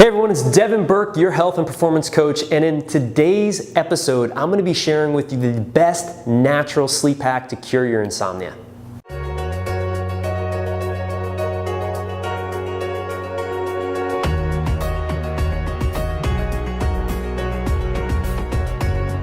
Hey everyone, it's Devin Burke, your health and performance coach, and in today's episode, I'm going to be sharing with you the best natural sleep hack to cure your insomnia.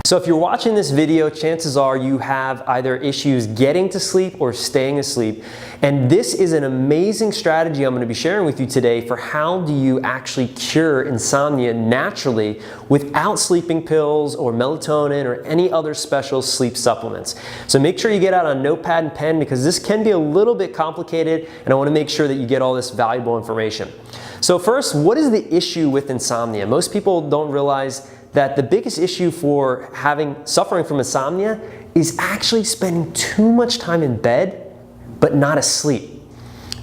So if you're watching this video, chances are you have either issues getting to sleep or staying asleep. And this is an amazing strategy I'm going to be sharing with you today for how do you actually cure insomnia naturally without sleeping pills or melatonin or any other special sleep supplements. So make sure you get out a notepad and pen because this can be a little bit complicated and I want to make sure that you get all this valuable information. So first, what is the issue with insomnia? Most people don't realize that the biggest issue for suffering from insomnia is actually spending too much time in bed but not asleep.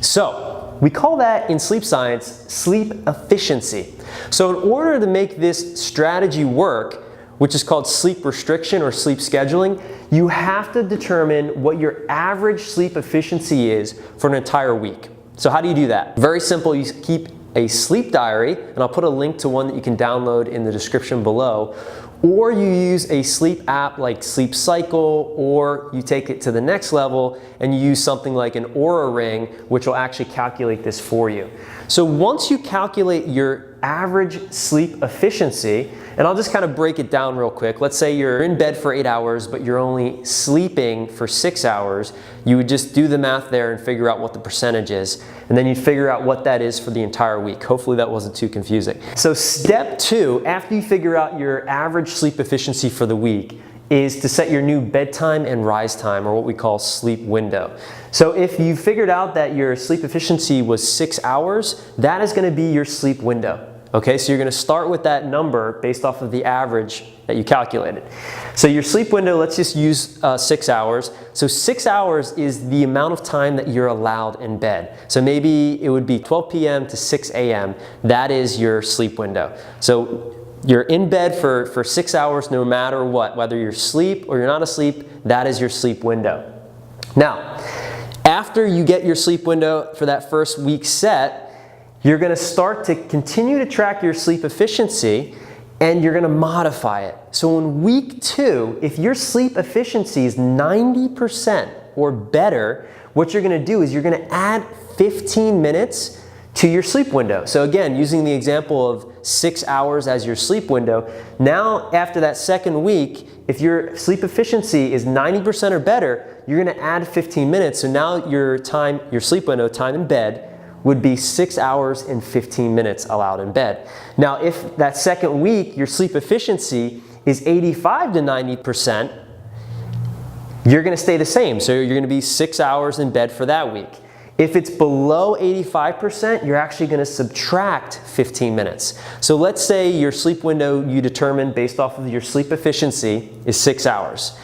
So we call that in sleep science sleep efficiency. So in order to make this strategy work, which is called sleep restriction or sleep scheduling, you have to determine what your average sleep efficiency is for an entire week. So how do you do that? Very simple. You keep a sleep diary, and I'll put a link to one that you can download in the description below, or you use a sleep app like Sleep Cycle, or you take it to the next level and you use something like an Oura Ring, which will actually calculate this for you. So once you calculate your average sleep efficiency, and I'll just kind of break it down real quick. Let's say you're in bed for 8 hours, but you're only sleeping for 6 hours. You would just do the math there and figure out what the percentage is, and then you'd figure out what that is for the entire week. Hopefully that wasn't too confusing. So step 2, after you figure out your average sleep efficiency for the week, is to set your new bedtime and rise time, or what we call sleep window. So if you figured out that your sleep efficiency was 6 hours, that is going to be your sleep window. Okay, so you're going to start with that number based off of the average that you calculated. So your sleep window, let's just use 6 hours. So 6 hours is the amount of time that you're allowed in bed. So maybe it would be 12 p.m. to 6 a.m. That is your sleep window. So you're in bed for 6 hours no matter what, whether you're asleep or you're not asleep, that is your sleep window. Now, after you get your sleep window for that first week set, you're going to start to continue to track your sleep efficiency and you're going to modify it. So in week 2, if your sleep efficiency is 90% or better, what you're going to do is you're going to add 15 minutes to your sleep window. So again, using the example of 6 hours as your sleep window, now after that second week, if your sleep efficiency is 90% or better, you're going to add 15 minutes. So now your sleep window, time in bed, would be 6 hours and 15 minutes allowed in bed. Now, if that second week, your sleep efficiency is 85 to 90%, you're gonna stay the same. So you're gonna be 6 hours in bed for that week. If it's below 85%, you're actually gonna subtract 15 minutes. So let's say your sleep window you determined based off of your sleep efficiency is 6 hours.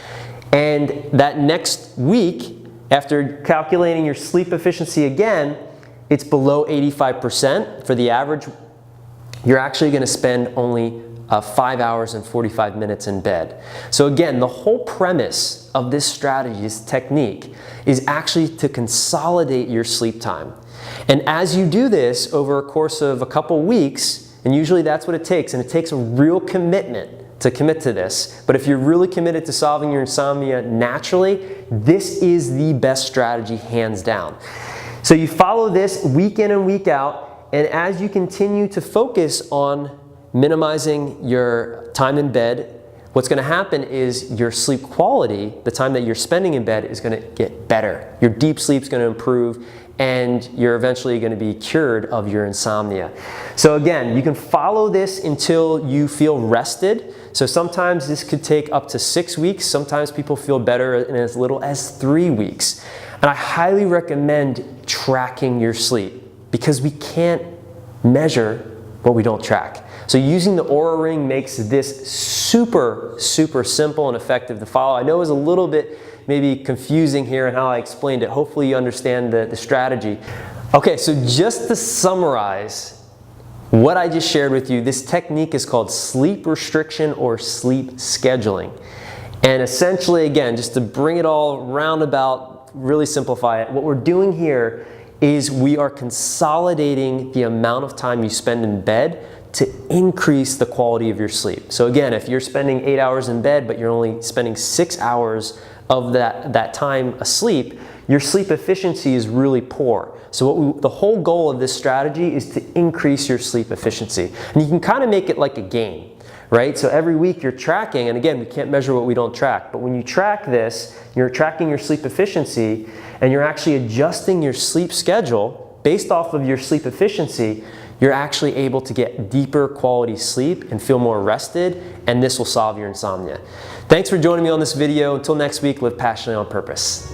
And that next week, after calculating your sleep efficiency again, it's below 85% for the average, you're actually going to spend only 5 hours and 45 minutes in bed. So again, the whole premise of this strategy, this technique, is actually to consolidate your sleep time. And as you do this over a course of a couple weeks, and usually that's what it takes, and it takes a real commitment to commit to this, but if you're really committed to solving your insomnia naturally, this is the best strategy hands down. So you follow this week in and week out, and as you continue to focus on minimizing your time in bed, what's going to happen is your sleep quality, the time that you're spending in bed, is going to get better. Your deep sleep is going to improve, and you're eventually going to be cured of your insomnia. So again, you can follow this until you feel rested. So sometimes this could take up to 6 weeks. Sometimes people feel better in as little as 3 weeks. And I highly recommend tracking your sleep because we can't measure what we don't track. So using the Oura Ring makes this super, super simple and effective to follow. I know it was a little bit maybe confusing here in how I explained it. Hopefully you understand the strategy. Okay, so just to summarize what I just shared with you, this technique is called sleep restriction or sleep scheduling. And essentially, again, just to bring it all roundabout, really simplify it, what we're doing here is we are consolidating the amount of time you spend in bed to increase the quality of your sleep. So again, if you're spending 8 hours in bed, but you're only spending 6 hours of that time asleep, your sleep efficiency is really poor. So the whole goal of this strategy is to increase your sleep efficiency. And you can kind of make it like a game, right? So every week you're tracking, and again, we can't measure what we don't track, but when you track this, you're tracking your sleep efficiency, and you're actually adjusting your sleep schedule based off of your sleep efficiency, you're actually able to get deeper quality sleep and feel more rested, and this will solve your insomnia. Thanks for joining me on this video. Until next week, live passionately on purpose.